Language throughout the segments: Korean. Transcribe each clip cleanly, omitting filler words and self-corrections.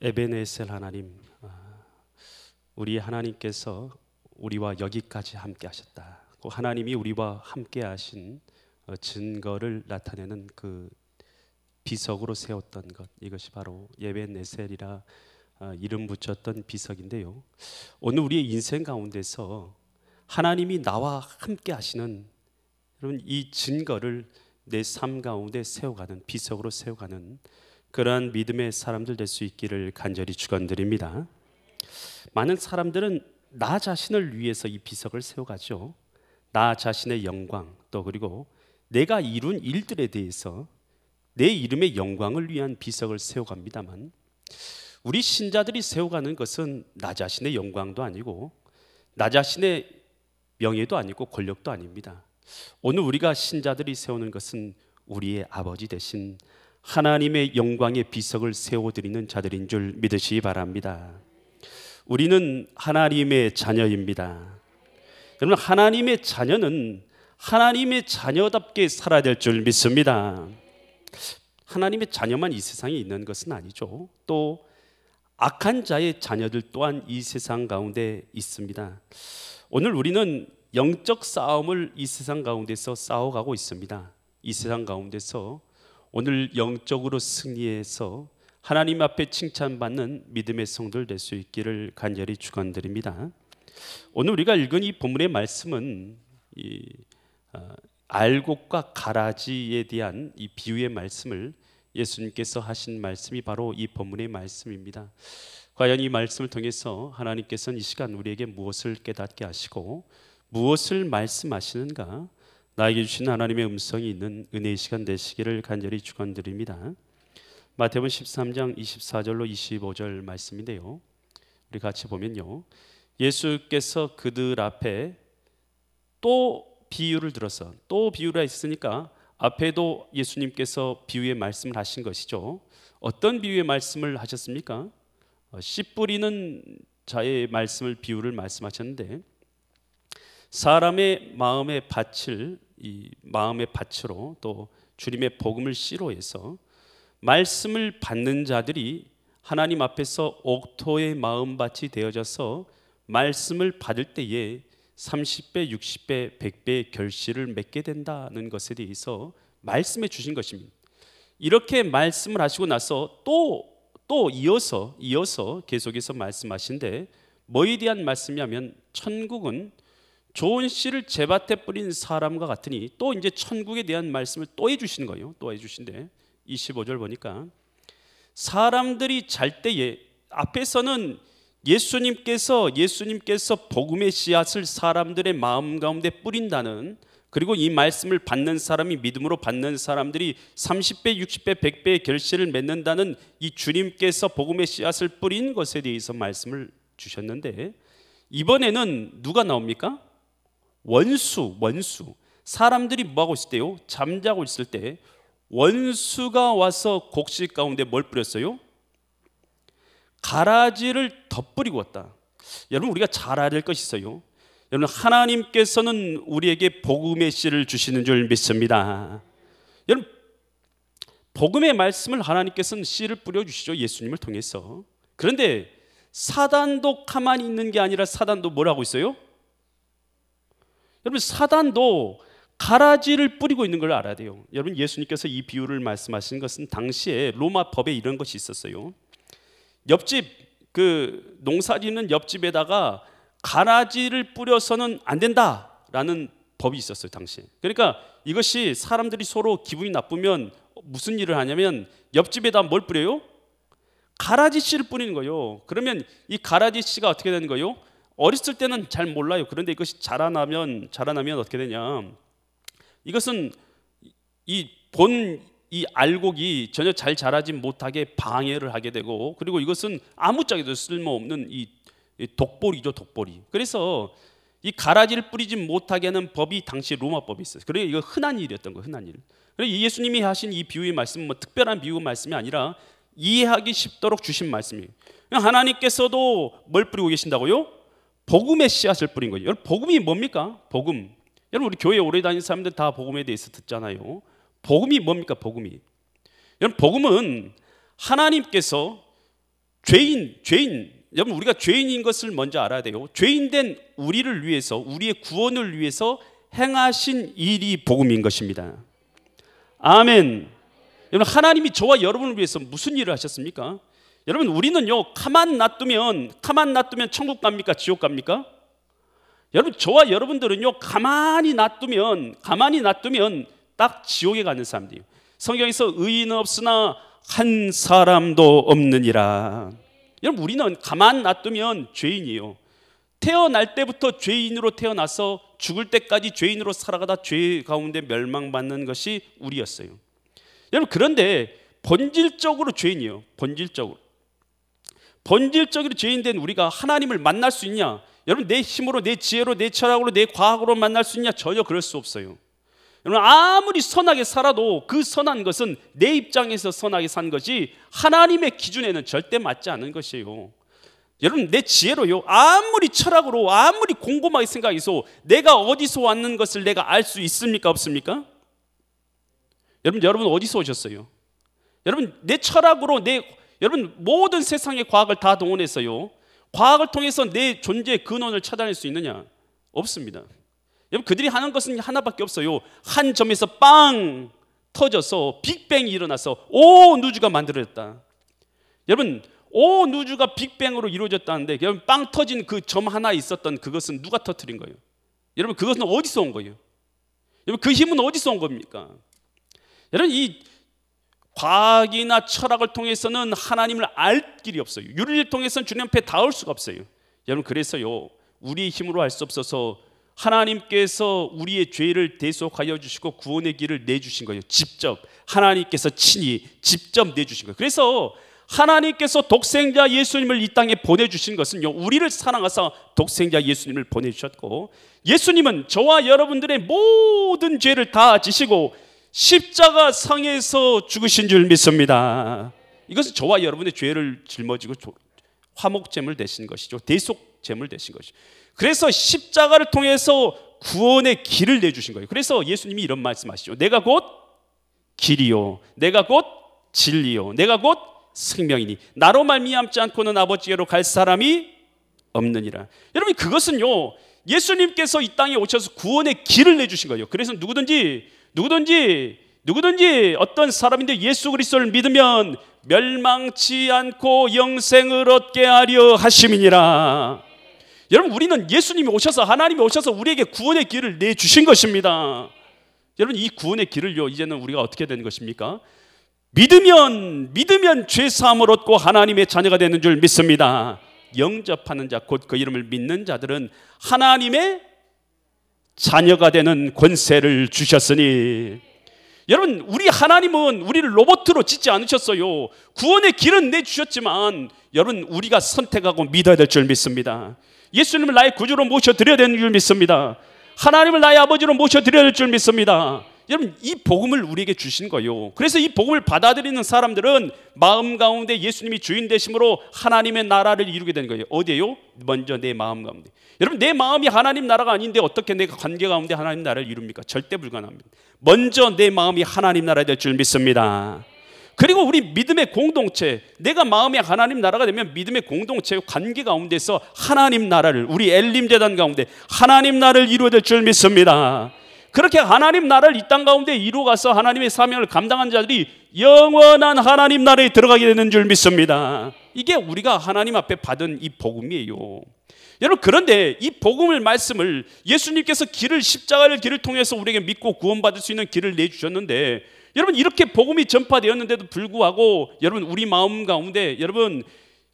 에베네셀 하나님, 우리 하나님께서 우리와 여기까지 함께 하셨다. 하나님이 우리와 함께 하신 증거를 나타내는 그 비석으로 세웠던 것, 이것이 바로 에베네셀이라 이름 붙였던 비석인데요, 오늘 우리의 인생 가운데서 하나님이 나와 함께 하시는 여러분 이 증거를 내 삶 가운데 세워가는, 비석으로 세워가는 그러한 믿음의 사람들 될 수 있기를 간절히 축원드립니다. 많은 사람들은 나 자신을 위해서 이 비석을 세워가죠. 나 자신의 영광, 또 그리고 내가 이룬 일들에 대해서 내 이름의 영광을 위한 비석을 세워갑니다만, 우리 신자들이 세워가는 것은 나 자신의 영광도 아니고 나 자신의 명예도 아니고 권력도 아닙니다. 오늘 우리가 신자들이 세우는 것은 우리의 아버지 되신 하나님의 영광의 비석을 세워드리는 자들인 줄 믿으시기 바랍니다. 우리는 하나님의 자녀입니다. 여러분, 하나님의 자녀는 하나님의 자녀답게 살아야 될 줄 믿습니다. 하나님의 자녀만 이 세상에 있는 것은 아니죠. 또 악한 자의 자녀들 또한 이 세상 가운데 있습니다. 오늘 우리는 영적 싸움을 이 세상 가운데서 싸워가고 있습니다. 이 세상 가운데서 오늘 영적으로 승리해서 하나님 앞에 칭찬받는 믿음의 성도들 될 수 있기를 간절히 축원드립니다. 오늘 우리가 읽은 이 본문의 말씀은 알곡과 가라지에 대한 이 비유의 말씀을 예수님께서 하신 말씀이 바로 이 본문의 말씀입니다. 과연 이 말씀을 통해서 하나님께서는 이 시간 우리에게 무엇을 깨닫게 하시고 무엇을 말씀하시는가, 나에게 주신 하나님의 음성이 있는 은혜의 시간 되시기를 간절히 축원드립니다. 마태복음 13장 24절로 25절 말씀인데요, 우리 같이 보면요, 예수께서 그들 앞에 또 비유를 들어서, 또 비유가 있으니까 앞에도 예수님께서 비유의 말씀을 하신 것이죠. 어떤 비유의 말씀을 하셨습니까? 씨 뿌리는 자의 말씀을, 비유를 말씀하셨는데, 사람의 마음의 밭을 이 마음의 밭으로, 또 주님의 복음을 씨로 해서 말씀을 받는 자들이 하나님 앞에서 옥토의 마음밭이 되어져서 말씀을 받을 때에 30배, 60배, 100배의 결실을 맺게 된다는 것에 대해서 말씀해 주신 것입니다. 이렇게 말씀을 하시고 나서 또 이어서 계속해서 말씀하신데, 뭐에 대한 말씀이냐면, 천국은 좋은 씨를 제밭에 뿌린 사람과 같으니, 또 이제 천국에 대한 말씀을 또 해주시는 거예요. 또 해주신데 25절 보니까, 사람들이 잘 때에, 앞에서는 예수님께서 복음의 씨앗을 사람들의 마음 가운데 뿌린다는, 그리고 이 말씀을 받는 사람이, 믿음으로 받는 사람들이 30배, 60배, 100배의 결실을 맺는다는 이 주님께서 복음의 씨앗을 뿌린 것에 대해서 말씀을 주셨는데, 이번에는 누가 나옵니까? 원수. 사람들이 뭐하고 있을 때요? 잠자고 있을 때 원수가 와서 곡식 가운데 뭘 뿌렸어요? 가라지를 덧뿌리고 왔다. 여러분, 우리가 잘 알아야 될 것이 있어요. 여러분, 하나님께서는 우리에게 복음의 씨를 주시는 줄 믿습니다. 여러분, 복음의 말씀을 하나님께서는 씨를 뿌려주시죠, 예수님을 통해서. 그런데 사단도 가만히 있는 게 아니라, 사단도 뭘 하고 있어요? 여러분, 사단도 가라지를 뿌리고 있는 걸 알아야 돼요. 여러분, 예수님께서 이 비유를 말씀하신 것은 당시에 로마 법에 이런 것이 있었어요. 옆집, 그 농사짓는 옆집에다가 가라지를 뿌려서는 안 된다라는 법이 있었어요, 당시에. 그러니까 이것이 사람들이 서로 기분이 나쁘면 무슨 일을 하냐면, 옆집에다 뭘 뿌려요? 가라지 씨를 뿌리는 거예요. 그러면 이 가라지 씨가 어떻게 되는 거예요? 어렸을 때는 잘 몰라요. 그런데 이것이 자라나면 어떻게 되냐, 이것은 이 알곡이 전혀 잘 자라지 못하게 방해를 하게 되고, 그리고 이것은 아무짝에도 쓸모없는 이 독보리죠, 독보리. 그래서 이 가라지를 뿌리지 못하게 하는 법이 당시 로마법이 있어요. 그래서 이거 흔한 일이었던 거예요, 흔한 일. 그래서 예수님이 하신 이 비유의 말씀은 뭐 특별한 비유 말씀이 아니라 이해하기 쉽도록 주신 말씀이에요. 하나님께서도 뭘 뿌리고 계신다고요? 복음의 씨앗을 뿌린 거예요. 여러분, 복음이 뭡니까? 복음. 여러분, 우리 교회 오래 다니는 사람들 다 복음에 대해서 듣잖아요. 복음이 뭡니까? 복음이. 여러분, 복음은 하나님께서 죄인 여러분, 우리가 죄인인 것을 먼저 알아야 돼요. 죄인된 우리를 위해서, 우리의 구원을 위해서 행하신 일이 복음인 것입니다. 아멘. 여러분, 하나님이 저와 여러분을 위해서 무슨 일을 하셨습니까? 여러분, 우리는요, 가만 놔두면 천국 갑니까? 지옥 갑니까? 여러분, 저와 여러분들은요, 가만히 놔두면 딱 지옥에 가는 사람들이에요. 성경에서 의인은 없으나 한 사람도 없느니라. 여러분, 우리는 가만 놔두면 죄인이에요. 태어날 때부터 죄인으로 태어나서 죽을 때까지 죄인으로 살아가다 죄 가운데 멸망받는 것이 우리였어요. 여러분, 그런데 본질적으로 죄인이에요. 본질적으로 죄인된 우리가 하나님을 만날 수 있냐? 여러분, 내 힘으로, 내 지혜로, 내 철학으로, 내 과학으로 만날 수 있냐? 전혀 그럴 수 없어요. 여러분, 아무리 선하게 살아도 그 선한 것은 내 입장에서 선하게 산 것이 하나님의 기준에는 절대 맞지 않은 것이에요. 여러분, 내 지혜로요, 아무리 철학으로, 아무리 곰곰하게 생각해서 내가 어디서 왔는 것을 내가 알 수 있습니까? 없습니까? 여러분 어디서 오셨어요? 여러분, 내 철학으로 여러분, 모든 세상의 과학을 다 동원했어요. 과학을 통해서 내 존재의 근원을 찾아낼 수 있느냐? 없습니다. 여러분, 그들이 하는 것은 하나밖에 없어요. 한 점에서 빵 터져서 빅뱅이 일어나서 온 우주가 만들어졌다. 여러분, 온 우주가 빅뱅으로 이루어졌다는데, 여러분, 빵 터진 그 점 하나 있었던 그것은 누가 터뜨린 거예요? 여러분, 그것은 어디서 온 거예요? 여러분, 그 힘은 어디서 온 겁니까? 여러분, 이 과학이나 철학을 통해서는 하나님을 알 길이 없어요. 윤리를 통해서는 주님 앞에 닿을 수가 없어요. 여러분, 그래서요, 우리의 힘으로 할 수 없어서 하나님께서 우리의 죄를 대속하여 주시고 구원의 길을 내주신 거예요. 직접 하나님께서 친히 직접 내주신 거예요. 그래서 하나님께서 독생자 예수님을 이 땅에 보내주신 것은요, 우리를 사랑하사 독생자 예수님을 보내주셨고, 예수님은 저와 여러분들의 모든 죄를 다 지시고 십자가 상에서 죽으신 줄 믿습니다. 이것은 저와 여러분의 죄를 짊어지고 화목제물 되신 것이죠. 대속제물 되신 것이죠. 그래서 십자가를 통해서 구원의 길을 내주신 거예요. 그래서 예수님이 이런 말씀하시죠. 내가 곧 길이요, 내가 곧 진리요, 내가 곧 생명이니 나로 말미암지 않고는 아버지께로 갈 사람이 없느니라. 여러분, 그것은요, 예수님께서 이 땅에 오셔서 구원의 길을 내주신 거예요. 그래서 누구든지 어떤 사람인데 예수 그리스도를 믿으면 멸망치 않고 영생을 얻게 하려 하심이니라. 여러분, 우리는 예수님이 오셔서, 하나님이 오셔서 우리에게 구원의 길을 내주신 것입니다. 여러분, 이 구원의 길을요, 이제는 우리가 어떻게 되는 것입니까? 믿으면 죄 사함을 얻고 하나님의 자녀가 되는 줄 믿습니다. 영접하는 자, 곧 그 이름을 믿는 자들은 하나님의 자녀가 되는 권세를 주셨으니. 여러분, 우리 하나님은 우리를 로봇으로 짓지 않으셨어요. 구원의 길은 내주셨지만 여러분, 우리가 선택하고 믿어야 될 줄 믿습니다. 예수님을 나의 구주로 모셔드려야 되는 줄 믿습니다. 하나님을 나의 아버지로 모셔드려야 될 줄 믿습니다. 여러분, 이 복음을 우리에게 주신 거예요. 그래서 이 복음을 받아들이는 사람들은 마음 가운데 예수님이 주인 되심으로 하나님의 나라를 이루게 되는 거예요. 어디에요? 먼저 내 마음 가운데. 여러분, 내 마음이 하나님 나라가 아닌데 어떻게 내가 관계 가운데 하나님 나라를 이룹니까? 절대 불가능합니다. 먼저 내 마음이 하나님 나라 될 줄 믿습니다. 그리고 우리 믿음의 공동체, 내가 마음이 하나님 나라가 되면 믿음의 공동체 관계 가운데서 하나님 나라를, 우리 엘림 재단 가운데 하나님 나라를 이루어야 될 줄 믿습니다. 그렇게 하나님 나라를 이 땅 가운데 이루어가서 하나님의 사명을 감당한 자들이 영원한 하나님 나라에 들어가게 되는 줄 믿습니다. 이게 우리가 하나님 앞에 받은 이 복음이에요. 여러분, 그런데 이 복음을, 말씀을 예수님께서 십자가를 길을 통해서 우리에게 믿고 구원받을 수 있는 길을 내주셨는데, 여러분, 이렇게 복음이 전파되었는데도 불구하고 여러분, 우리 마음 가운데 여러분,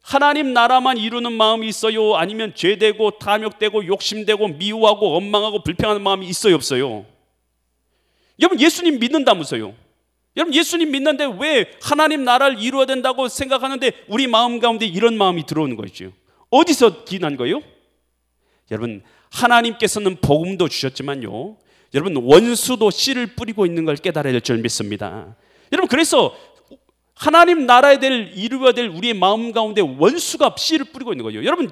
하나님 나라만 이루는 마음이 있어요? 아니면 죄되고 탐욕되고 욕심되고 미워하고 원망하고 불평하는 마음이 있어요, 없어요? 여러분, 예수님 믿는다면서요. 여러분, 예수님 믿는데 왜 하나님 나라를 이루어야 된다고 생각하는데 우리 마음 가운데 이런 마음이 들어오는 거죠? 어디서 기인한 거예요? 여러분, 하나님께서는 복음도 주셨지만요, 여러분, 원수도 씨를 뿌리고 있는 걸 깨달아야 될 줄 믿습니다. 여러분, 그래서 하나님 나라에 이루어야 될 우리의 마음 가운데 원수가 씨를 뿌리고 있는 거예요. 여러분,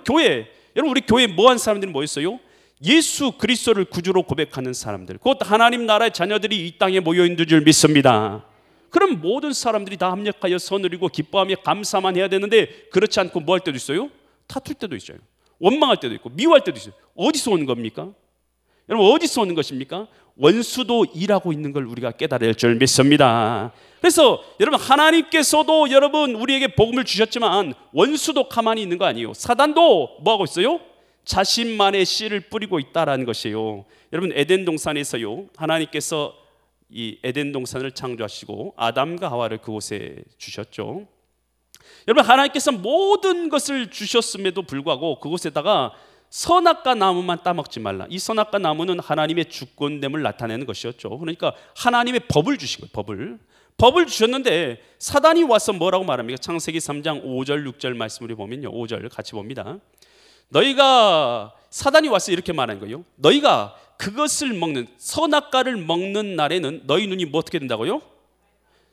우리 교회 뭐한 사람들이 뭐였어요? 예수 그리스도를 구주로 고백하는 사람들, 곧 하나님 나라의 자녀들이 이 땅에 모여 있는 줄 믿습니다. 그럼 모든 사람들이 다 합력하여 선을 이루고 기뻐하며 감사만 해야 되는데 그렇지 않고 뭐 할 때도 있어요? 다툴 때도 있어요. 원망할 때도 있고 미워할 때도 있어요. 어디서 오는 겁니까? 여러분 어디서 오는 것입니까? 원수도 일하고 있는 걸 우리가 깨달아야 할 줄 믿습니다. 그래서 여러분 하나님께서도 여러분 우리에게 복음을 주셨지만 원수도 가만히 있는 거 아니에요. 사단도 뭐하고 있어요? 자신만의 씨를 뿌리고 있다라는 것이에요. 여러분 에덴 동산에서요 하나님께서 이 에덴 동산을 창조하시고 아담과 하와를 그곳에 주셨죠. 여러분 하나님께서 모든 것을 주셨음에도 불구하고 그곳에다가 선악과 나무만 따먹지 말라. 이 선악과 나무는 하나님의 주권됨을 나타내는 것이었죠. 그러니까 하나님의 법을 주신 거예요. 법을 주셨는데 사단이 와서 뭐라고 말합니까? 창세기 3장 5절 6절 말씀을 보면요 5절 같이 봅니다. 너희가 사단이 와서 이렇게 말하는 거예요. 너희가 그것을 먹는 선악과를 먹는 날에는 너희 눈이 뭐 어떻게 된다고요?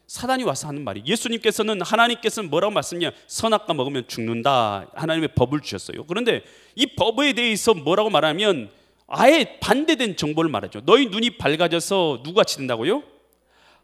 사단이 와서 하는 말이 예수님께서는 하나님께서는 뭐라고 말씀이냐? 선악과 먹으면 죽는다. 하나님의 법을 주셨어요. 그런데 이 법에 대해서 뭐라고 말하면 아예 반대된 정보를 말하죠. 너희 눈이 밝아져서 누구같이 된다고요?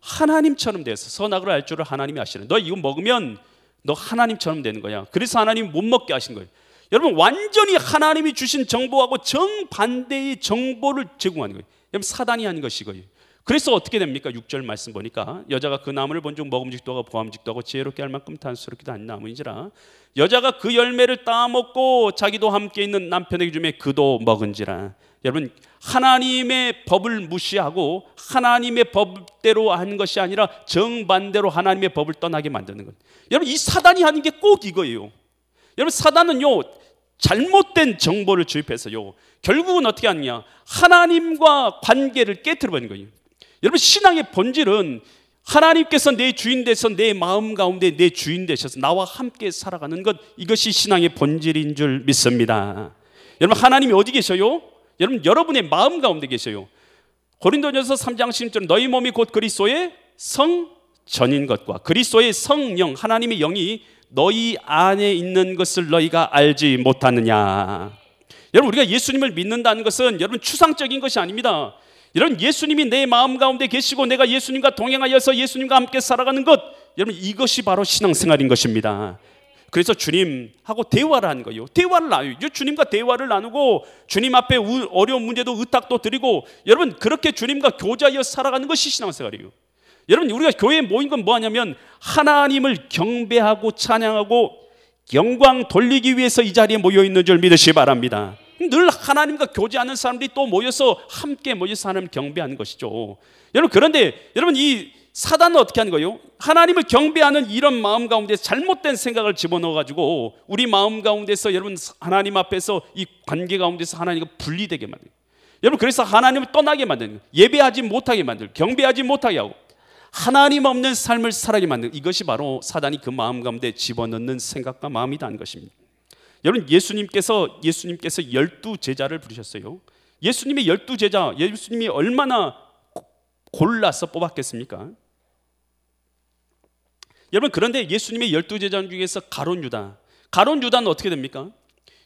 하나님처럼 돼서 선악을 알 줄을 하나님이 아시는. 너 이거 먹으면 너 하나님처럼 되는 거야. 그래서 하나님이 못 먹게 하신 거예요. 여러분 완전히 하나님이 주신 정보하고 정반대의 정보를 제공하는 거예요. 여러분 사단이 한 것이고요. 그래서 어떻게 됩니까? 6절 말씀 보니까 여자가 그 나무를 본즉 먹음직도 하고 보암직도 하고 지혜롭게 할 만큼 단수롭기도 한 나무인지라 여자가 그 열매를 따먹고 자기도 함께 있는 남편에게 주매 그도 먹은지라. 여러분 하나님의 법을 무시하고 하나님의 법대로 하는 것이 아니라 정반대로 하나님의 법을 떠나게 만드는 것. 여러분 이 사단이 하는 게 꼭 이거예요. 여러분 사단은요 잘못된 정보를 주입해서요 결국은 어떻게 하느냐? 하나님과 관계를 깨트려버리는 거예요. 여러분 신앙의 본질은 하나님께서 내 주인 되셔서 내 마음 가운데 내 주인 되셔서 나와 함께 살아가는 것, 이것이 신앙의 본질인 줄 믿습니다. 여러분 하나님이 어디 계셔요? 여러분 여러분의 마음 가운데 계셔요. 고린도전서 3장 16절 너희 몸이 곧 그리스도의 성전인 것과 그리스도의 성령 하나님의 영이 너희 안에 있는 것을 너희가 알지 못하느냐. 여러분 우리가 예수님을 믿는다는 것은 여러분 추상적인 것이 아닙니다. 여러분 예수님이 내 마음 가운데 계시고 내가 예수님과 동행하여서 예수님과 함께 살아가는 것, 여러분 이것이 바로 신앙생활인 것입니다. 그래서 주님하고 대화를 하는 거예요. 대화를 나눠요. 주님과 대화를 나누고 주님 앞에 어려운 문제도 의탁도 드리고 여러분 그렇게 주님과 교제하여 살아가는 것이 신앙생활이에요. 여러분 우리가 교회에 모인 건 뭐하냐면 하나님을 경배하고 찬양하고 영광 돌리기 위해서 이 자리에 모여 있는 줄 믿으시기 바랍니다. 늘 하나님과 교제하는 사람들이 또 모여서 함께 모여서 하나님을 경배하는 것이죠. 여러분 그런데 여러분 이 사단은 어떻게 하는 거예요? 하나님을 경배하는 이런 마음 가운데 잘못된 생각을 집어넣어가지고 우리 마음 가운데서 여러분 하나님 앞에서 이 관계 가운데서 하나님과 분리되게 만들어요. 여러분 그래서 하나님을 떠나게 만드는 거예요. 예배하지 못하게 만들고 경배하지 못하게 하고 하나님 없는 삶을 살아게 만드는, 이것이 바로 사단이 그 마음 가운데 집어넣는 생각과 마음이라는 것입니다. 여러분 예수님께서 12제자를 부르셨어요. 예수님의 12제자, 예수님이 얼마나 골라서 뽑았겠습니까? 여러분 그런데 예수님의 12제자 중에서 가룟 유다는 어떻게 됩니까?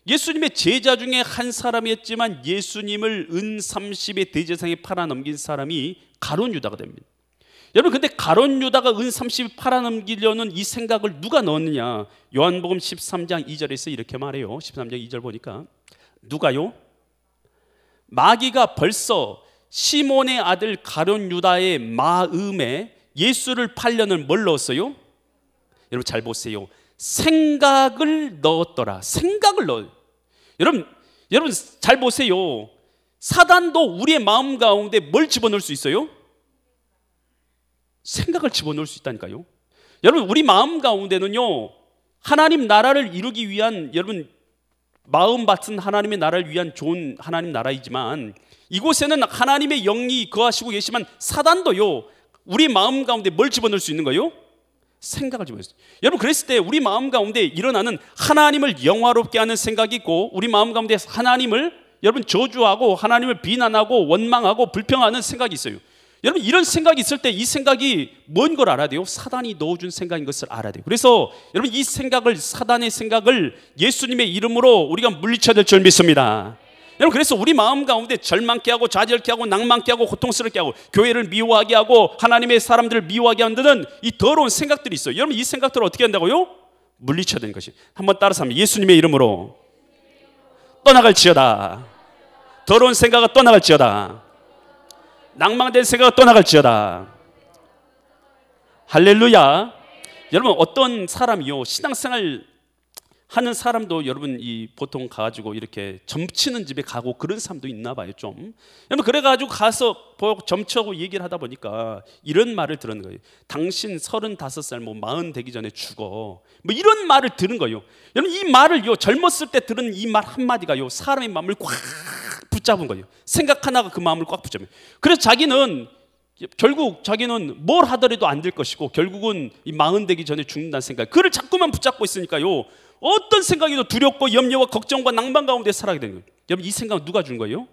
예수님의 제자 중에 한 사람이었지만 예수님을 은 30의 대제상에 팔아넘긴 사람이 가룟 유다가 됩니다. 여러분 근데 가룟 유다가 은 30을 팔아넘기려는 이 생각을 누가 넣었느냐? 요한복음 13장 2절에서 이렇게 말해요. 13장 2절 보니까 누가요? 마귀가 벌써 시몬의 아들 가룟 유다의 마음에 예수를 팔려는 뭘 넣었어요? 여러분 잘 보세요. 생각을 넣었더라. 생각을 넣어요. 여러분 잘 보세요. 사단도 우리의 마음 가운데 뭘 집어넣을 수 있어요? 생각을 집어넣을 수 있다니까요. 여러분 우리 마음 가운데는요 하나님 나라를 이루기 위한 여러분 마음밭은 하나님의 나라를 위한 좋은 하나님 나라이지만 이곳에는 하나님의 영이 거하시고 계시지만 사단도요 우리 마음 가운데 뭘 집어넣을 수 있는 거예요? 생각을 집어넣을 수 있어요. 여러분 그랬을 때 우리 마음 가운데 일어나는 하나님을 영화롭게 하는 생각이 있고 우리 마음 가운데 하나님을 여러분 저주하고 하나님을 비난하고 원망하고 불평하는 생각이 있어요. 여러분 이런 생각이 있을 때 이 생각이 뭔 걸 알아야 돼요? 사단이 넣어준 생각인 것을 알아야 돼요. 그래서 여러분 이 생각을, 사단의 생각을 예수님의 이름으로 우리가 물리쳐야 될 줄 믿습니다. 여러분, 그래서 우리 마음 가운데 절망케 하고 좌절케 하고 낭만케 하고 고통스럽게 하고 교회를 미워하게 하고 하나님의 사람들을 미워하게 하는 이 더러운 생각들이 있어요. 여러분, 이 생각들을 어떻게 한다고요? 물리쳐야 되는 것이. 한번 따라서 하면 예수님의 이름으로 떠나갈지어다. 더러운 생각은 떠나갈지어다. 낭망된 생각은 떠나갈지어다. 할렐루야. 여러분, 어떤 사람이요, 신앙생활 하는 사람도 여러분 이 보통 가가지고 이렇게 점치는 집에 가고 그런 사람도 있나 봐요 좀. 여러분, 그래가지고 가서 점치고 얘기를 하다 보니까 이런 말을 들은 거예요. 당신 35살 뭐 40 되기 전에 죽어, 뭐 이런 말을 들은 거예요. 여러분, 이 말을 젊었을 때 들은 이 말 한마디가 사람의 마음을 꽉 붙잡은 거예요. 생각 하나가 그 마음을 꽉 붙잡아요. 그래서 결국 자기는 뭘 하더라도 안 될 것이고 결국은 이 40 되기 전에 죽는다는 생각, 그를 자꾸만 붙잡고 있으니까요, 어떤 생각이 더 두렵고 염려와 걱정과 낭만 가운데 살아가게 되는 거예요. 여러분, 이 생각은 누가 준 거예요?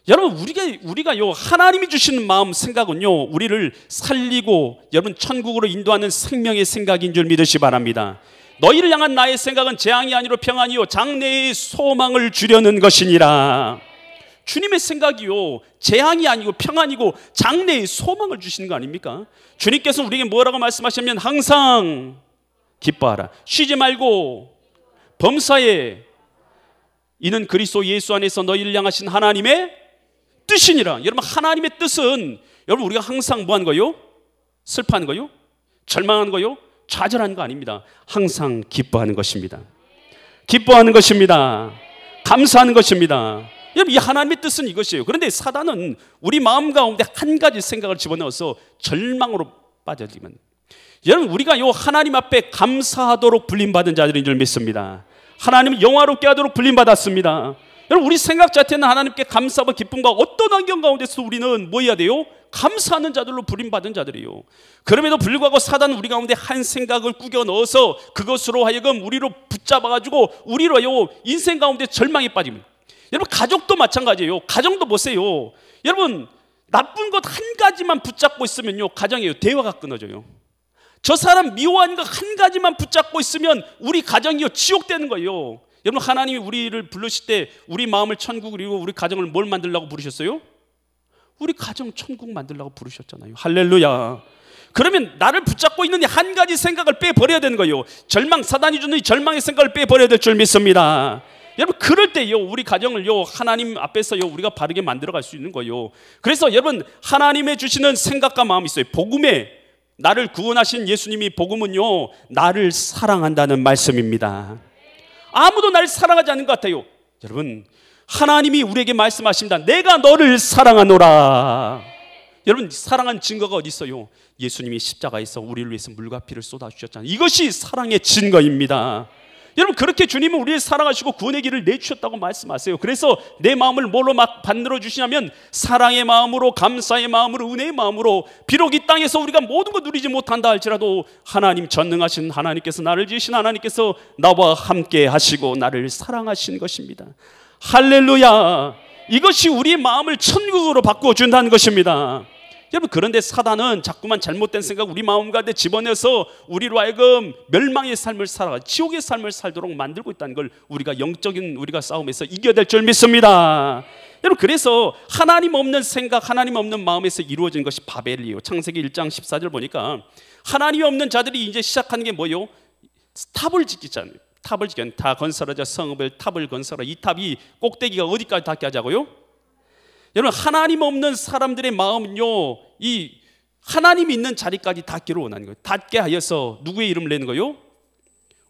여러분, 우리가요, 하나님이 주시는 마음 생각은요, 우리를 살리고 여러분 천국으로 인도하는 생명의 생각인 줄 믿으시 바랍니다. 너희를 향한 나의 생각은 재앙이 아니로 평안이요 장래의 소망을 주려는 것이니라. 주님의 생각이요, 재앙이 아니고 평안이고 장래의 소망을 주시는 거 아닙니까? 주님께서 우리에게 뭐라고 말씀하시면 항상 기뻐하라, 쉬지 말고 범사에, 이는 그리스도 예수 안에서 너희를 향하신 하나님의 뜻이니라. 여러분, 하나님의 뜻은 여러분 우리가 항상 뭐 하는 거요? 슬퍼하는 거요? 절망하는 거요? 좌절하는 거 아닙니다. 항상 기뻐하는 것입니다. 기뻐하는 것입니다. 감사하는 것입니다. 여러분, 이 하나님의 뜻은 이것이에요. 그런데 사단은 우리 마음 가운데 한 가지 생각을 집어넣어서 절망으로 빠져들면, 여러분, 우리가 하나님 앞에 감사하도록 불림받은 자들인 줄 믿습니다. 하나님을 영화롭게 하도록 불림받았습니다. 여러분, 우리 생각 자체는 하나님께 감사와 기쁨과 어떤 환경 가운데서 우리는 뭐 해야 돼요? 감사하는 자들로 불림받은 자들이에요. 그럼에도 불구하고 사단은 우리 가운데 한 생각을 꾸겨 넣어서 그것으로 하여금 우리로 붙잡아가지고 우리로 인생 가운데 절망에 빠집니다. 여러분, 가족도 마찬가지예요. 가정도 보세요. 여러분, 나쁜 것 한 가지만 붙잡고 있으면요, 가정이에요, 대화가 끊어져요. 저 사람 미워하는 거 한 가지만 붙잡고 있으면 우리 가정이요, 지옥되는 거예요. 여러분, 하나님이 우리를 부르실 때 우리 마음을 천국으로, 우리 가정을 뭘 만들려고 부르셨어요? 우리 가정 천국 만들려고 부르셨잖아요. 할렐루야. 그러면 나를 붙잡고 있는 한 가지 생각을 빼버려야 되는 거예요. 사단이 주는 이 절망의 생각을 빼버려야 될 줄 믿습니다. 여러분, 그럴 때요, 우리 가정을요, 하나님 앞에서요, 우리가 바르게 만들어갈 수 있는 거예요. 그래서 여러분, 하나님의 주시는 생각과 마음이 있어요. 복음에 나를 구원하신 예수님이, 복음은요, 나를 사랑한다는 말씀입니다. 아무도 나를 사랑하지 않는 것 같아요. 여러분, 하나님이 우리에게 말씀하십니다. 내가 너를 사랑하노라. 여러분, 사랑한 증거가 어디 있어요? 예수님이 십자가에서 우리를 위해서 물과 피를 쏟아주셨잖아요. 이것이 사랑의 증거입니다. 여러분, 그렇게 주님은 우리를 사랑하시고 구원의 길을 내주셨다고 말씀하세요. 그래서 내 마음을 뭘로 막 만들어 주시냐면 사랑의 마음으로, 감사의 마음으로, 은혜의 마음으로. 비록 이 땅에서 우리가 모든 것 누리지 못한다 할지라도 하나님, 전능하신 하나님께서, 나를 지으신 하나님께서 나와 함께 하시고 나를 사랑하신 것입니다. 할렐루야. 이것이 우리의 마음을 천국으로 바꾸어 준다는 것입니다. 여러분, 그런데 사단은 자꾸만 잘못된 생각 우리 마음 가운데 집어내서 우리로 하여금 멸망의 삶을 살아가, 지옥의 삶을 살도록 만들고 있다는 걸 우리가 영적인 우리가 싸움에서 이겨야 될 줄 믿습니다. 여러분, 그래서 하나님 없는 생각, 하나님 없는 마음에서 이루어진 것이 바벨이에요. 창세기 1장 14절 보니까 하나님이 없는 자들이 이제 시작하는 게 뭐예요? 탑을 짓잖아요. 탑을 짓게, 다 건설하자 성읍을 탑을 건설하자. 이 탑이 꼭대기가 어디까지 닿게 하자고요? 여러분, 하나님 없는 사람들의 마음은요, 이 하나님이 있는 자리까지 닿기를 원하는 거예요. 닿게 하여서 누구의 이름을 내는 거예요?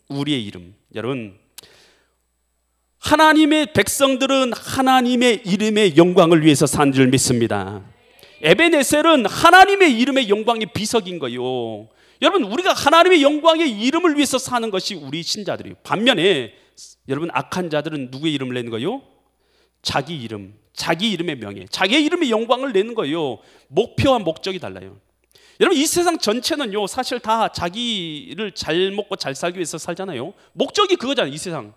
우리의 이름. 여러분, 하나님의 백성들은 하나님의 이름의 영광을 위해서 산 줄 믿습니다. 에베네셀은 하나님의 이름의 영광의 비석인 거예요. 여러분, 우리가 하나님의 영광의 이름을 위해서 사는 것이 우리 신자들이에요. 반면에 여러분, 악한 자들은 누구의 이름을 내는 거예요? 자기 이름, 자기 이름의 명예, 자기의 이름의 영광을 내는 거예요. 목표와 목적이 달라요. 여러분, 이 세상 전체는요, 사실 다 자기를 잘 먹고 잘 살기 위해서 살잖아요. 목적이 그거잖아요, 이 세상.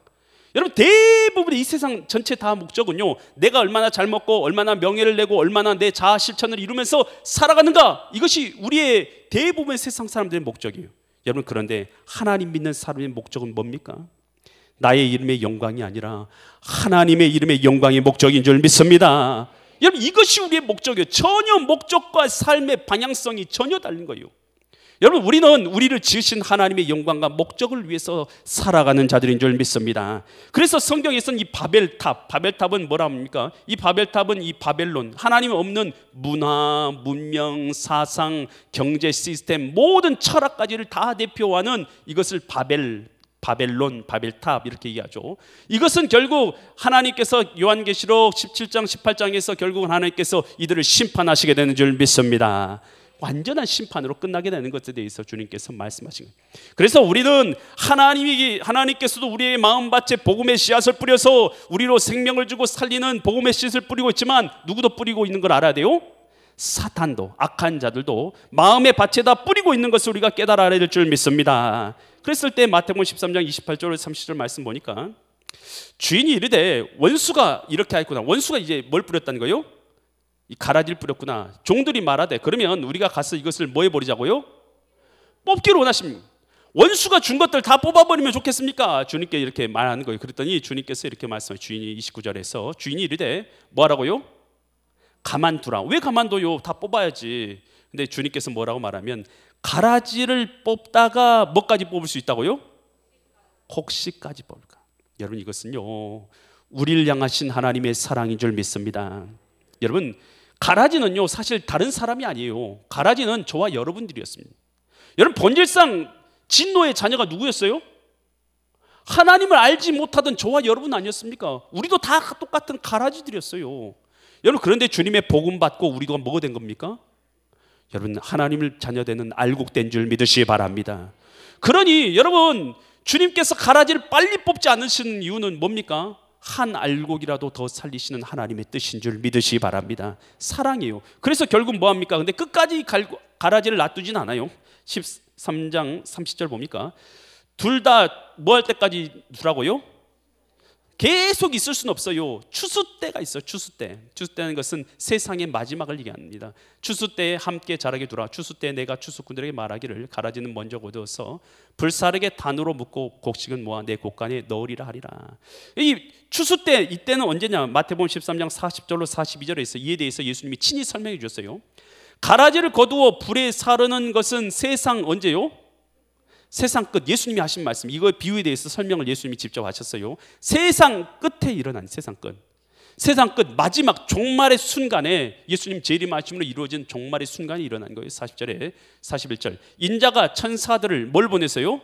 여러분, 대부분의 이 세상 전체 다 목적은요, 내가 얼마나 잘 먹고 얼마나 명예를 내고 얼마나 내 자아 실천을 이루면서 살아가는가, 이것이 우리의 대부분의 세상 사람들의 목적이에요. 여러분, 그런데 하나님 믿는 사람의 목적은 뭡니까? 나의 이름의 영광이 아니라 하나님의 이름의 영광이 목적인 줄 믿습니다. 여러분, 이것이 우리의 목적이에요. 전혀 목적과 삶의 방향성이 전혀 다른 거예요. 여러분, 우리는 우리를 지으신 하나님의 영광과 목적을 위해서 살아가는 자들인 줄 믿습니다. 그래서 성경에서는 이 바벨탑은 뭐라 합니까? 이 바벨탑은 이 바벨론, 하나님 없는 문화, 문명, 사상, 경제 시스템, 모든 철학까지를 다 대표하는 이것을 바벨론, 바벨탑 이렇게 얘기하죠. 이것은 결국 하나님께서 요한계시록 17장, 18장에서 결국은 하나님께서 이들을 심판하시게 되는 줄 믿습니다. 완전한 심판으로 끝나게 되는 것에 대해서 주님께서 말씀하신 거예요. 그래서 우리는 하나님께서도 우리의 마음밭에 복음의 씨앗을 뿌려서 우리로 생명을 주고 살리는 복음의 씨앗을 뿌리고 있지만 누구도 뿌리고 있는 걸 알아야 돼요? 사탄도, 악한 자들도 마음의 밭에다 뿌리고 있는 것을 우리가 깨달아야 될 줄 믿습니다. 그랬을 때 마태복음 13장 28절 30절 말씀 보니까 주인이 이르되 원수가 이렇게 하였구나. 원수가 이제 뭘 뿌렸다는 거예요? 이 가라지를 뿌렸구나. 종들이 말하되 그러면 우리가 가서 이것을 뭐 해버리자고요? 뽑기를 원하십니까? 원수가 준 것들 다 뽑아버리면 좋겠습니까? 주님께 이렇게 말하는 거예요. 그랬더니 주님께서 이렇게 말씀하세요. 주인이 29절에서 주인이 이르되 뭐 하라고요? 가만두라. 왜 가만둬요? 다 뽑아야지. 근데 주님께서 뭐라고 말하면 가라지를 뽑다가 뭐까지 뽑을 수 있다고요? 곡식까지 뽑을까? 여러분, 이것은요 우리를 향하신 하나님의 사랑인 줄 믿습니다. 여러분, 가라지는요 사실 다른 사람이 아니에요. 가라지는 저와 여러분들이었습니다. 여러분, 본질상 진노의 자녀가 누구였어요? 하나님을 알지 못하던 저와 여러분 아니었습니까? 우리도 다 똑같은 가라지들이었어요. 여러분, 그런데 주님의 복음 받고 우리가 뭐가 된 겁니까? 여러분, 하나님을 자녀되는 알곡된 줄 믿으시기 바랍니다. 그러니 여러분, 주님께서 가라지를 빨리 뽑지 않으시는 이유는 뭡니까? 한 알곡이라도 더 살리시는 하나님의 뜻인 줄 믿으시기 바랍니다. 사랑이에요. 그래서 결국 뭐합니까? 근데 끝까지 가라지를 놔두진 않아요. 13장 30절 봅니까? 둘 다 뭐 할 때까지 두라고요? 계속 있을 수는 없어요. 추수 때가 있어요. 추수 때. 추수 때는 것은 세상의 마지막을 얘기합니다. 추수 때에 함께 자라게 두라. 추수 때에 내가 추수꾼들에게 말하기를 가라지는 먼저 거두어서 불사르게 단으로 묶고 곡식은 모아 내 곳간에 넣으리라 하리라. 이 추수 때, 이때는 언제냐? 마태복음 13장 40절로 42절에 이에 대해서 예수님이 친히 설명해 주셨어요. 가라지를 거두어 불에 사르는 것은 세상 언제요? 세상 끝. 예수님이 하신 말씀, 이거 비유에 대해서 설명을 예수님이 직접 하셨어요. 세상 끝에 일어난 세상 끝. 세상 끝 마지막 종말의 순간에 예수님 재림하심으로 이루어진 종말의 순간이 일어난 거예요. 40절에 41절. 인자가 천사들을 뭘 보내서요?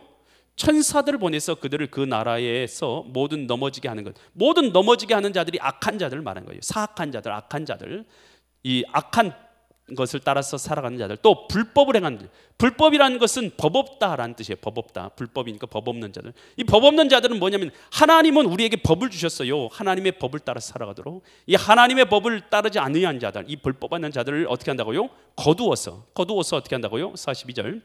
천사들을 보내서 그들을 그 나라에서 모든 넘어지게 하는 것. 모든 넘어지게 하는 자들이 악한 자들을 말하는 거예요. 사악한 자들, 악한 자들. 이 악한 것을 따라서 살아가는 자들, 또 불법을 행하는 자들. 불법이라는 것은 법 없다라는 뜻이에요. 법 없다. 불법이니까 법 없는 자들. 이 법 없는 자들은 뭐냐면 하나님은 우리에게 법을 주셨어요. 하나님의 법을 따라 살아가도록. 이 하나님의 법을 따르지 않는 자들, 이 불법 하는 자들을 어떻게 한다고요? 거두어서 어떻게 한다고요? 42절.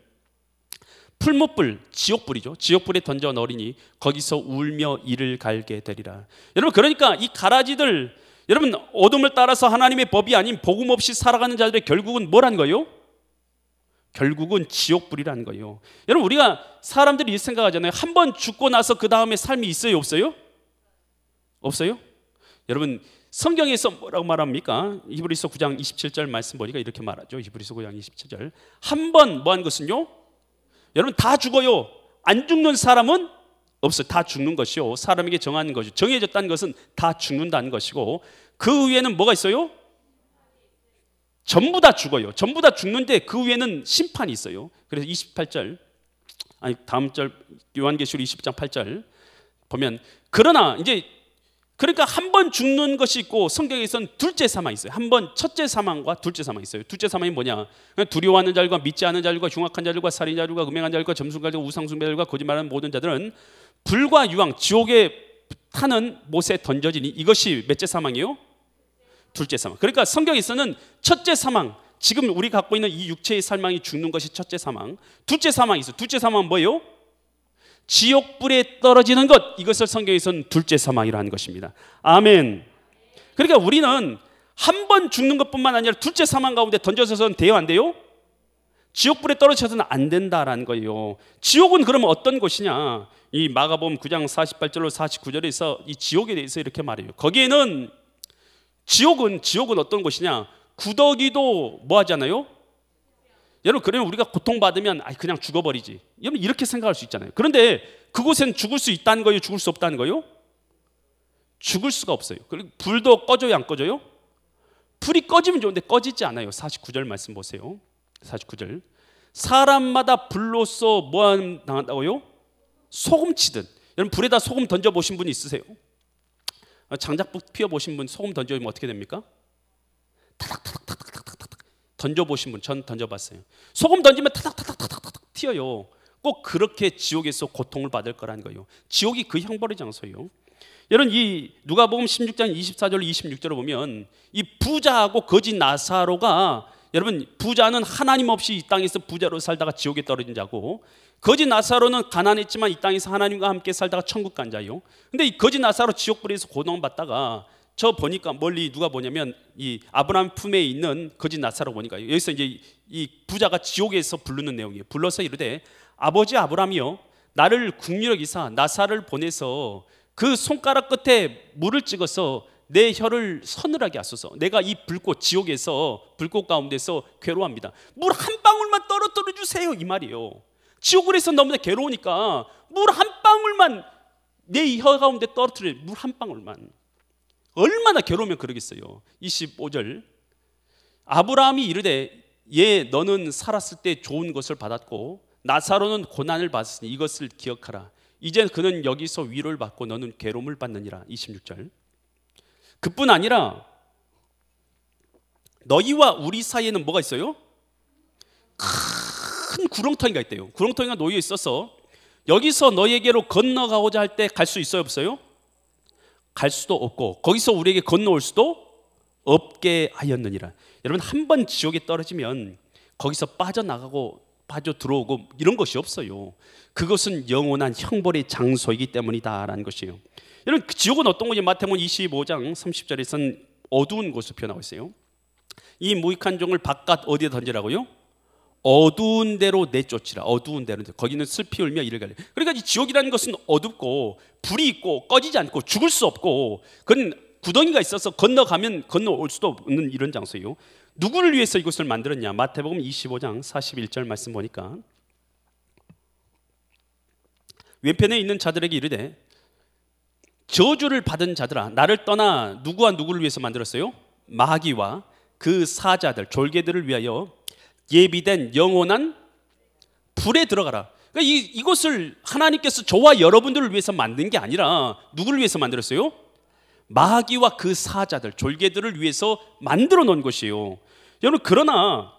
풀무불, 지옥불이죠. 지옥불에 던져 넣으리니 거기서 울며 이를 갈게 되리라. 여러분, 그러니까 이 가라지들, 여러분, 어둠을 따라서 하나님의 법이 아닌 복음 없이 살아가는 자들의 결국은 뭐라는 거예요? 결국은 지옥불이라는 거예요. 여러분, 우리가 사람들이 이 생각하잖아요. 한 번 죽고 나서 그 다음에 삶이 있어요, 없어요? 없어요? 여러분, 성경에서 뭐라고 말합니까? 히브리서 9장 27절 말씀 보니까 이렇게 말하죠. 히브리서 9장 27절. 한 번 뭐 한 것은요? 여러분, 다 죽어요. 안 죽는 사람은 없어요. 다 죽는 것이요, 사람에게 정하는 것이 정해졌다는 것은 다 죽는다는 것이고, 그 위에는 뭐가 있어요? 전부 다 죽어요. 전부 다 죽는데 그 위에는 심판이 있어요. 그래서 28절, 아니 다음 절 요한계시록 20장 8절 보면, 그러나 이제 그러니까 한 번 죽는 것이 있고, 성경에서는 둘째 사망이 있어요. 한 번 첫째 사망과 둘째 사망이 있어요. 둘째 사망이 뭐냐? 두려워하는 자들과 믿지 않는 자들과 흉악한 자들과 살인자 자들과 음행한 자들과 점순가들과 우상숭배자들과 거짓말하는 모든 자들은 불과 유황, 지옥에 타는 못에 던져지니, 이것이 몇째 사망이에요? 둘째 사망. 그러니까 성경에서는 첫째 사망, 지금 우리 갖고 있는 이 육체의 사망이 죽는 것이 첫째 사망. 둘째 사망이 있어요. 둘째 사망은 뭐예요? 지옥불에 떨어지는 것, 이것을 성경에서는 둘째 사망이라는 것입니다. 아멘. 그러니까 우리는 한 번 죽는 것뿐만 아니라 둘째 사망 가운데 던져서는 돼요, 안 돼요? 지옥불에 떨어져서는 안 된다라는 거예요. 지옥은 그러면 어떤 곳이냐? 이 마가복음 9장 48절로 49절에서 이 지옥에 대해서 이렇게 말해요. 거기에는 지옥은 어떤 곳이냐? 구더기도 뭐 하잖아요? 여러분, 그러면 우리가 고통받으면 그냥 죽어버리지, 여러분 이렇게 생각할 수 있잖아요. 그런데 그곳엔 죽을 수 있다는 거예요? 죽을 수 없다는 거예요? 죽을 수가 없어요. 그리고 불도 꺼져요, 안 꺼져요? 불이 꺼지면 좋은데 꺼지지 않아요. 49절 말씀 보세요. 49절. 사람마다 불로써 뭐 당한다고요? 소금치듯. 여러분, 불에다 소금 던져보신 분 있으세요? 장작불 피워보신 분 소금 던져보면 어떻게 됩니까? 타닥타닥타닥타닥 던져보신 분, 전 던져봤어요. 소금 던지면 타닥타닥타닥 튀어요. 꼭 그렇게 지옥에서 고통을 받을 거라는 거예요. 지옥이 그 형벌의 장소예요. 여러분, 이 누가복음 16장 24절 26절을 보면 이 부자하고 거지 나사로가, 여러분 부자는 하나님 없이 이 땅에서 부자로 살다가 지옥에 떨어진 자고, 거지 나사로는 가난했지만 이 땅에서 하나님과 함께 살다가 천국 간 자요. 근데 이 거지 나사로 지옥불에서 고통받다가 저 보니까 멀리 누가 보냐면 이 아브라함 품에 있는 거지 나사로 보니까 여기서 이제 이 부자가 지옥에서 부르는 내용이에요. 불러서 이르되 아버지 아브라함이여, 나를 국리로 기사 나사를 보내서 그 손가락 끝에 물을 찍어서 내 혀를 서늘하게 하소서. 내가 이 불꽃, 지옥에서 불꽃 가운데서 괴로워합니다. 물 한 방울만 떨어뜨려 주세요, 이 말이에요. 지옥에서 너무나 괴로우니까 물 한 방울만 내 혀 가운데 떨어뜨려, 물 한 방울만. 얼마나 괴로우면 그러겠어요. 25절. 아브라함이 이르되 예, 너는 살았을 때 좋은 것을 받았고 나사로는 고난을 받았으니 이것을 기억하라. 이제 그는 여기서 위로를 받고 너는 괴로움을 받느니라. 26절. 그뿐 아니라 너희와 우리 사이에는 뭐가 있어요? 큰 구렁텅이가 있대요. 구렁텅이가 놓여 있어서 여기서 너희에게로 건너가고자 할 때 갈 수 있어요, 없어요? 갈 수도 없고 거기서 우리에게 건너올 수도 없게 하였느니라. 여러분, 한 번 지옥에 떨어지면 거기서 빠져나가고 빠져 들어오고 이런 것이 없어요. 그것은 영원한 형벌의 장소이기 때문이다라는 것이에요. 여러분, 그 지옥은 어떤 것이 마태복음 25장 30절에서는 어두운 곳을 표현하고 있어요. 이 무익한 종을 바깥 어디에 던지라고요? 어두운 데로 내쫓으라. 어두운 데로. 거기는 슬피 울며 이를 갈래. 그러니까 이 지옥이라는 것은 어둡고 불이 있고 꺼지지 않고 죽을 수 없고 그건 구덩이가 있어서 건너가면 건너올 수도 없는 이런 장소예요. 누구를 위해서 이곳을 만들었냐? 마태복음 25장 41절 말씀 보니까 왼편에 있는 자들에게 이르되 저주를 받은 자들아, 나를 떠나 누구와 누구를 위해서 만들었어요? 마귀와 그 사자들, 졸개들을 위하여 예비된 영원한 불에 들어가라. 그러니까 이것을 하나님께서 저와 여러분들을 위해서 만든 게 아니라 누구를 위해서 만들었어요? 마귀와 그 사자들, 졸개들을 위해서 만들어 놓은 것이에요. 여러분, 그러나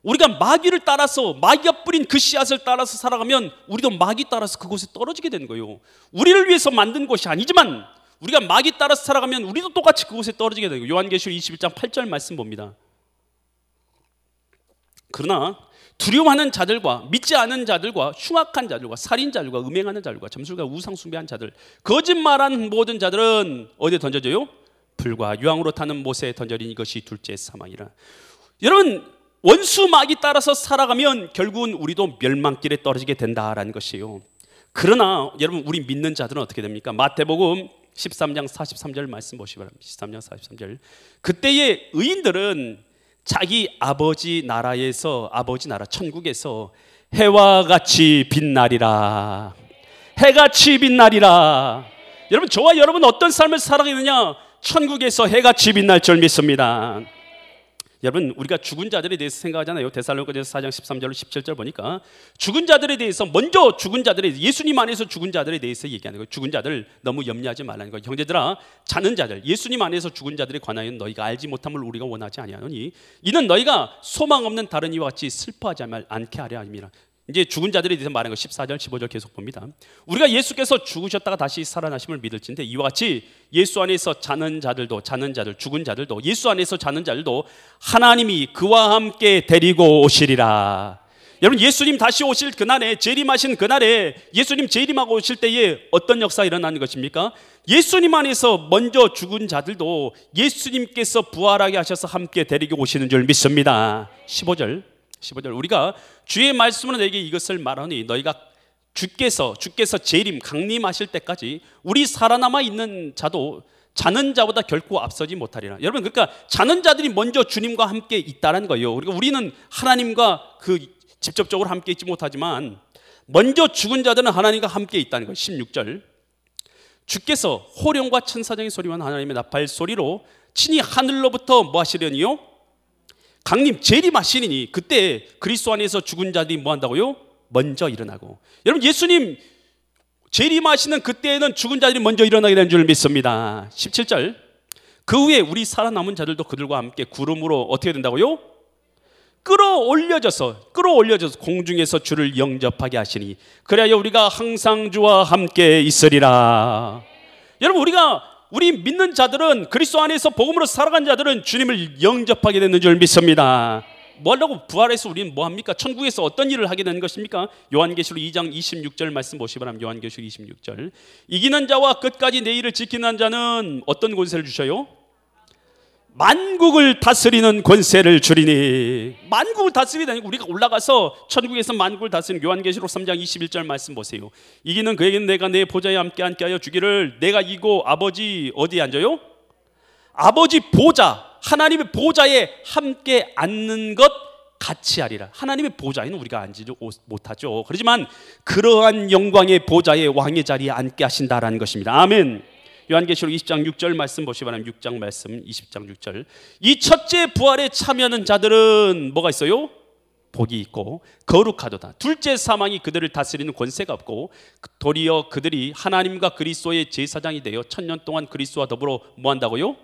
우리가 마귀를 따라서, 마귀가 뿌린 그 씨앗을 따라서 살아가면 우리도 마귀 따라서 그곳에 떨어지게 되는 거예요. 우리를 위해서 만든 것이 아니지만 우리가 마귀 따라서 살아가면 우리도 똑같이 그곳에 떨어지게 되고, 요한계시록 21장 8절 말씀 봅니다. 그러나 두려워하는 자들과 믿지 않은 자들과 흉악한 자들과 살인자들과 음행하는 자들과 점술과 우상 숭배한 자들, 거짓말하는 모든 자들은 어디에 던져져요? 불과 유황으로 타는 못에 던져진 이것이 둘째 사망이라. 여러분, 원수 마귀 따라서 살아가면 결국은 우리도 멸망길에 떨어지게 된다라는 것이에요. 그러나 여러분, 우리 믿는 자들은 어떻게 됩니까? 마태복음 13장 43절 말씀 보시기 바랍니다. 13장 43절. 그때의 의인들은 자기 아버지 나라에서, 아버지 나라 천국에서 해와 같이 빛나리라. 해같이 빛나리라. 여러분, 저와 여러분 어떤 삶을 살아가느냐? 천국에서 해같이 빛날 줄 믿습니다. 여러분, 우리가 죽은 자들에 대해서 생각하잖아요. 데살로니가전서 4장 13절로 17절 보니까 죽은 자들에 대해서, 먼저 죽은 자들에 대해서, 예수님 안에서 죽은 자들에 대해서 얘기하는 거예요. 죽은 자들 너무 염려하지 말라는 거예요. 형제들아, 자는 자들, 예수님 안에서 죽은 자들에 관하여 너희가 알지 못함을 우리가 원하지 아니하노니 이는 너희가 소망 없는 다른 이와 같이 슬퍼하지 않게 하려 함이라. 이제 죽은 자들에 대해서 말하는 거 14절 15절 계속 봅니다. 우리가 예수께서 죽으셨다가 다시 살아나심을 믿을진데 이와 같이 예수 안에서 자는 자들도, 자는 자들, 죽은 자들도, 예수 안에서 자는 자들도 하나님이 그와 함께 데리고 오시리라. 여러분, 예수님 다시 오실 그날에, 재림하신 그날에, 예수님 재림하고 오실 때에 어떤 역사가 일어나는 것입니까? 예수님 안에서 먼저 죽은 자들도 예수님께서 부활하게 하셔서 함께 데리고 오시는 줄 믿습니다. 15절. 15절 우리가 주의 말씀으로 너에게 이것을 말하니 너희가 주께서 재림 강림하실 때까지 우리 살아남아 있는 자도 자는 자보다 결코 앞서지 못하리라. 여러분 그러니까 자는 자들이 먼저 주님과 함께 있다는 거예요. 그러니까 우리는 하나님과 직접적으로 함께 있지 못하지만 먼저 죽은 자들은 하나님과 함께 있다는 거예요. 16절 주께서 호령과 천사장의 소리와 하나님의 나팔 소리로 친히 하늘로부터 뭐 하시려니요? 강림 재림하시리니 그때 그리스도 안에서 죽은 자들이 뭐 한다고요? 먼저 일어나고. 여러분 예수님 재림하시는 그때에는 죽은 자들이 먼저 일어나게 되는 줄 믿습니다. 17절 그 후에 우리 살아남은 자들도 그들과 함께 구름으로 어떻게 된다고요? 끌어올려져서 공중에서 주를 영접하게 하시니 그래야 우리가 항상 주와 함께 있으리라. 여러분 우리 믿는 자들은 그리스도 안에서 복음으로 살아간 자들은 주님을 영접하게 되는 줄 믿습니다. 뭐라고 부활해서 우리는 뭐합니까? 천국에서 어떤 일을 하게 되는 것입니까? 요한계시록 2장 26절 말씀 보시기 바랍니다. 요한계시록 26절 이기는 자와 끝까지 내 일을 지키는 자는 어떤 권세를 주셔요? 만국을 다스리는 권세를 주리니. 만국을 다스리다 아니고 우리가 올라가서 천국에서 만국을 다스리는 요한계시록 3장 21절 말씀 보세요. 이기는 그에게는 내가 내 보좌에 함께 앉게 하여 주기를 내가 이고 아버지 어디에 앉아요? 아버지 보좌 하나님의 보좌에 함께 앉는 것 같이 하리라. 하나님의 보좌에는 우리가 앉지 못하죠. 그렇지만 그러한 영광의 보좌에 왕의 자리에 앉게 하신다라는 것입니다. 아멘. 요한계시록 20장 6절 말씀 보시기 바랍니다. 6장 말씀 20장 6절 이 첫째 부활에 참여하는 자들은 뭐가 있어요? 복이 있고 거룩하도다. 둘째 사망이 그들을 다스리는 권세가 없고 도리어 그들이 하나님과 그리스도의 제사장이 되어 천년 동안 그리스도와 더불어 뭐 한다고요?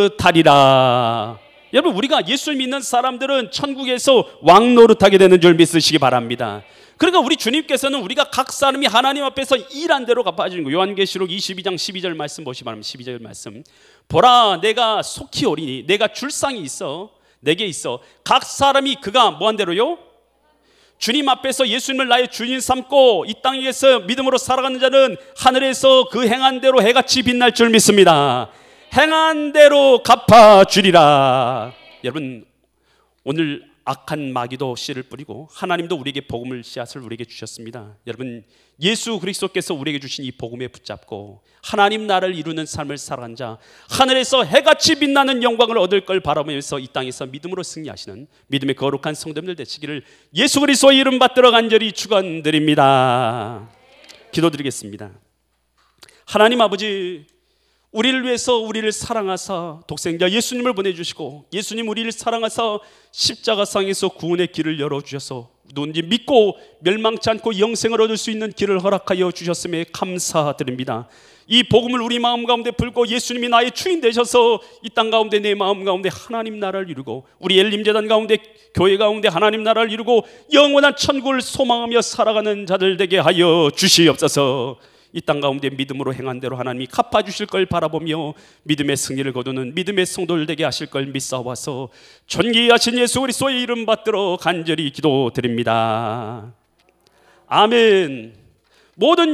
왕노릇하리라. 여러분 우리가 예수 믿는 사람들은 천국에서 왕노릇하게 되는 줄 믿으시기 바랍니다. 그러니까 우리 주님께서는 우리가 각 사람이 하나님 앞에서 일한 대로 갚아주는 거예요. 요한계시록 22장 12절 말씀 보시기 바랍니다. 12절 말씀 보라 내가 속히 오리니 내가 줄상이 있어 내게 있어 각 사람이 그가 뭐한 대로요? 주님 앞에서 예수님을 나의 주인 삼고 이 땅에서 믿음으로 살아가는 자는 하늘에서 그 행한 대로 해같이 빛날 줄 믿습니다. 행한 대로 갚아주리라. 여러분 오늘 악한 마귀도 씨를 뿌리고 하나님도 우리에게 복음을 씨앗을 우리에게 주셨습니다. 여러분 예수 그리스도께서 우리에게 주신 이 복음에 붙잡고 하나님 나라를 이루는 삶을 살아간 자 하늘에서 해같이 빛나는 영광을 얻을 걸 바라보면서 이 땅에서 믿음으로 승리하시는 믿음의 거룩한 성도님들 되시기를 예수 그리스도의 이름 받들어 간절히 축원드립니다. 기도드리겠습니다. 하나님 아버지 우리를 위해서 우리를 사랑하사 독생자 예수님을 보내주시고 예수님 우리를 사랑하사 십자가상에서 구원의 길을 열어주셔서 누군지 믿고 멸망치 않고 영생을 얻을 수 있는 길을 허락하여 주셨음에 감사드립니다. 이 복음을 우리 마음 가운데 풀고 예수님이 나의 주인 되셔서 이 땅 가운데 내 마음 가운데 하나님 나라를 이루고 우리 엘림재단 가운데 교회 가운데 하나님 나라를 이루고 영원한 천국을 소망하며 살아가는 자들 되게 하여 주시옵소서. 이 땅 가운데 믿음으로 행한 대로 하나님이 갚아주실 걸 바라보며 믿음의 승리를 거두는 믿음의 성도들 되게 하실 걸 믿사와서 존귀하신 예수 그리스도의 이름 받들어 간절히 기도드립니다. 아멘. 모든